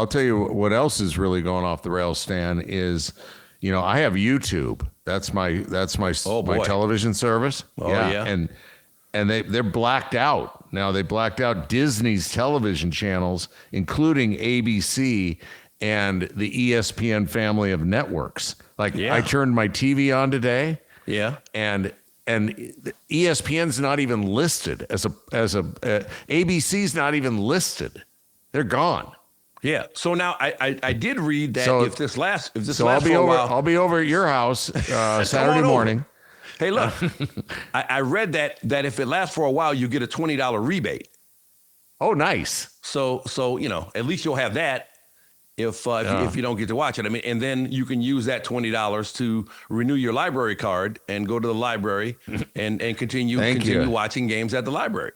tell you what else is really going off the rails, Stan, is I have YouTube. That's my my television service. Oh yeah. And they're blacked out now. They blacked out Disney's television channels, including ABC and the ESPN family of networks. I turned my TV on today. Yeah. And ESPN's not even listed as a ABC's not even listed. They're gone. Yeah. So now I did read that if this lasts I'll be for a over. while, I'll be over at your house Saturday morning. Hey, look, I read that if it lasts for a while, you get a $20 rebate. Oh, nice. So at least you'll have that. If you don't get to watch it, I mean, and then you can use that $20 to renew your library card and go to the library and continue watching games at the library.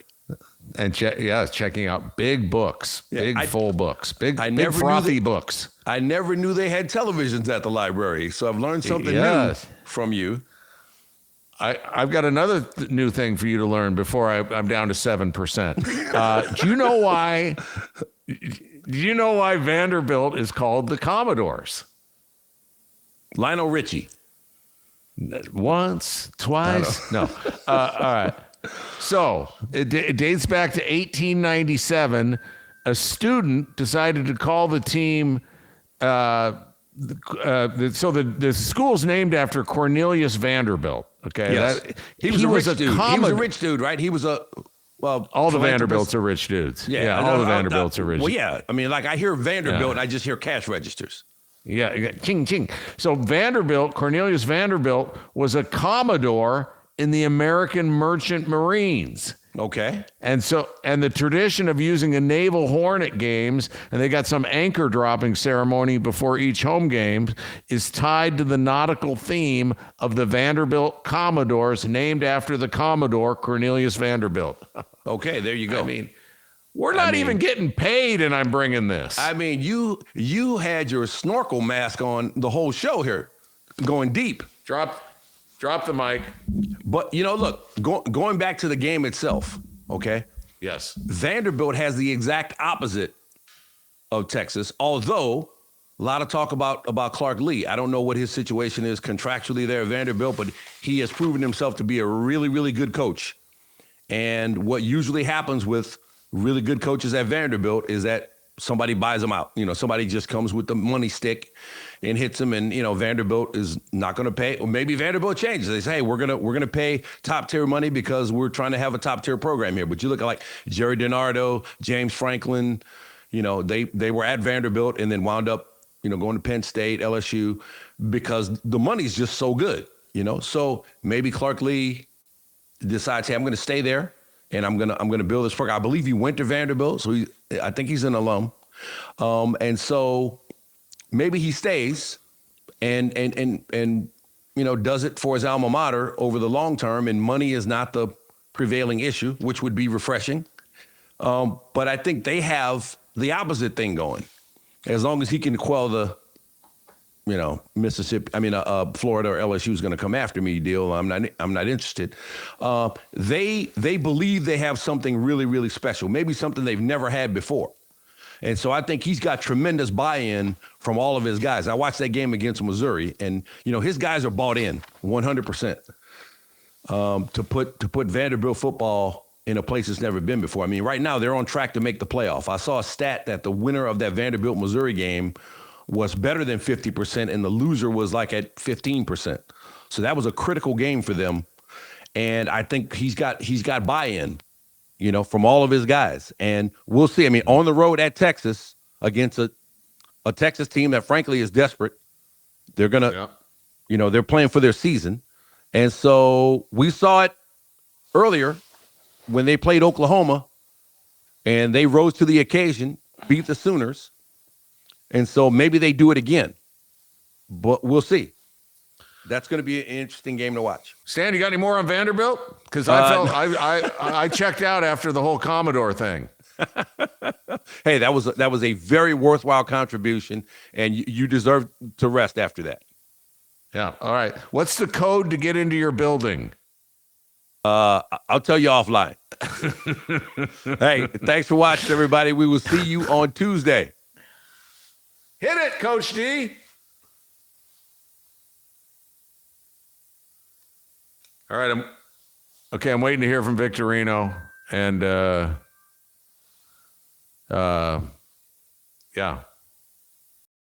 And checking out big books, full books, big frothy books. I never knew they had televisions at the library, so I've learned something new from you. I've got another new thing for you to learn before I'm down to 7%. Do you know why? Do you know why Vanderbilt is called the Commodores? Lionel Richie. Once, twice? No. All right. So it dates back to 1897. A student decided to call the team. So the school's named after Cornelius Vanderbilt. Okay. Yes. He was a rich dude. He was a rich dude, right? He was all the Vanderbilts are rich dudes. Yeah, all the Vanderbilts are rich. Well, yeah. I mean, I hear Vanderbilt, and I just hear cash registers. Yeah, ching, ching. So Cornelius Vanderbilt, was a Commodore in the American Merchant Marines. Okay. And the tradition of using a naval horn at games, and they got some anchor dropping ceremony before each home game, is tied to the nautical theme of the Vanderbilt Commodores, named after the Commodore Cornelius Vanderbilt. Okay, there you go. I mean, we're not even getting paid, and I'm bringing this. I mean, you had your snorkel mask on the whole show here, going deep. Drop the mic. But, look, going back to the game itself, okay? Yes. Vanderbilt has the exact opposite of Texas, although a lot of talk about Clark Lee. I don't know what his situation is contractually there at Vanderbilt, but he has proven himself to be a really, really good coach. And what usually happens with really good coaches at Vanderbilt is that somebody buys them out. Somebody just comes with the money stick and hits them, and Vanderbilt is not going to pay. Or maybe Vanderbilt changes. They say, hey, we're gonna pay top tier money because we're trying to have a top tier program here. But you look at like Jerry DiNardo, James Franklin. They were at Vanderbilt and then wound up going to Penn State, LSU, because the money's just so good. So maybe Clark Lee decides, hey, I'm going to stay there. And I'm gonna build this program. I believe he went to Vanderbilt, so I think he's an alum. And so maybe he stays and does it for his alma mater over the long term. And money is not the prevailing issue, which would be refreshing. But I think they have the opposite thing going. As long as he can quell the, Florida or LSU is going to come after me deal. I'm not interested. They believe they have something really, really special, maybe something they've never had before. And so I think he's got tremendous buy-in from all of his guys. I watched that game against Missouri, and his guys are bought in 100% to put Vanderbilt football in a place it's never been before. I mean, right now they're on track to make the playoff. I saw a stat that the winner of that Vanderbilt Missouri game was better than 50%, and the loser was like at 15%. So that was a critical game for them, and I think he's got buy-in, from all of his guys. And we'll see. I mean, on the road at Texas against a Texas team that frankly is desperate. They're gonna, they're playing for their season, and so we saw it earlier when they played Oklahoma, and they rose to the occasion, beat the Sooners. And so maybe they do it again, but we'll see. That's going to be an interesting game to watch. Stan, you got any more on Vanderbilt? Because I checked out after the whole Commodore thing. Hey, that was a very worthwhile contribution, and you deserve to rest after that. Yeah. All right. What's the code to get into your building? I'll tell you offline. Hey, thanks for watching, everybody. We will see you on Tuesday. Hit it, Coach D. All right, I'm waiting to hear from Victorino, and yeah.